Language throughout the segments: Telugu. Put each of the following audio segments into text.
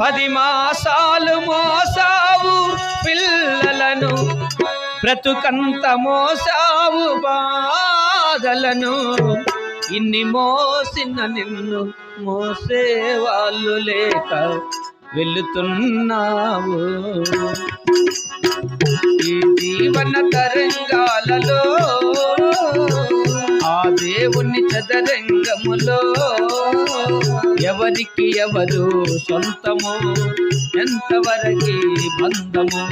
10 మాసాలు మోసావు పిల్లలను, బ్రతుకంత మోసావు బాధలను. ఇన్ని మోసిన నిన్ను మోసేవాళ్ళు లేక వెళుతున్నావు. ఈ జీవన తరంగాలలో ఆ దేవుని చదరంగములో ఎవరికి ఎవరు సొంతము, ఎంతవరకి బంధము.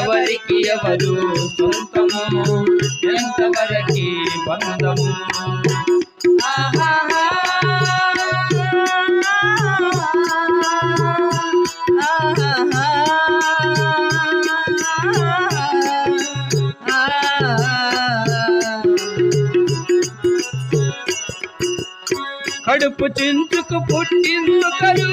ఎవరికి ఎవరు సొంతము, ఎంతవరకి బంధము. కడుపు చించుకు పుట్టిందుకరు,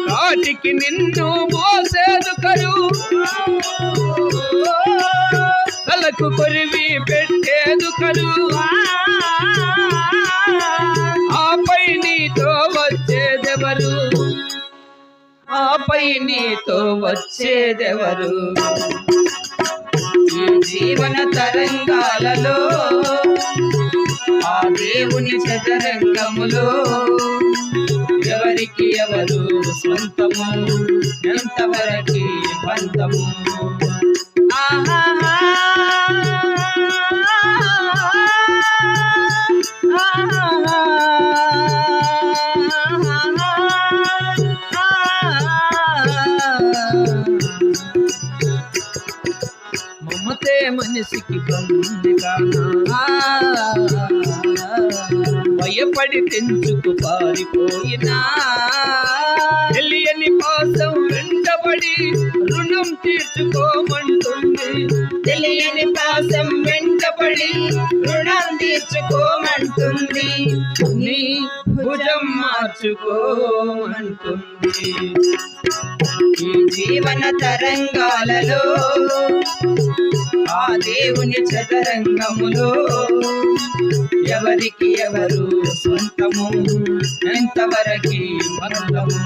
కాటికి నిన్ను మోసేదుకరు. తలకు కొరివి పెట్టేదుకరు, ఆపై నీతో వచ్చేదెవరు, ఆపై నీతో వచ్చేదెవరు. ఈ జీవన తరంగాలలో ఆ దేవుని చదరంగములో ఎవరికి ఎవరు సొంతము, ఎంతవరకి బంధము. మమతే మనిషికి బందిగానా, భయపడి తెంచుకు పారిపోయినా. తెలియని పాసం వెంటబడి రుణం తీర్చుకోమంటుంది. తెలియని పాసం వెంటబడి రుణం తీర్చుకోమంటుంది. నీ భుజం మార్చుకోమంటుంది. ఈ జీవన తరంగాలలో ఆ దేవుని చదరంగములో ఎవరికి ఎవరు సొంతము, ఎంతవరకి బంధము.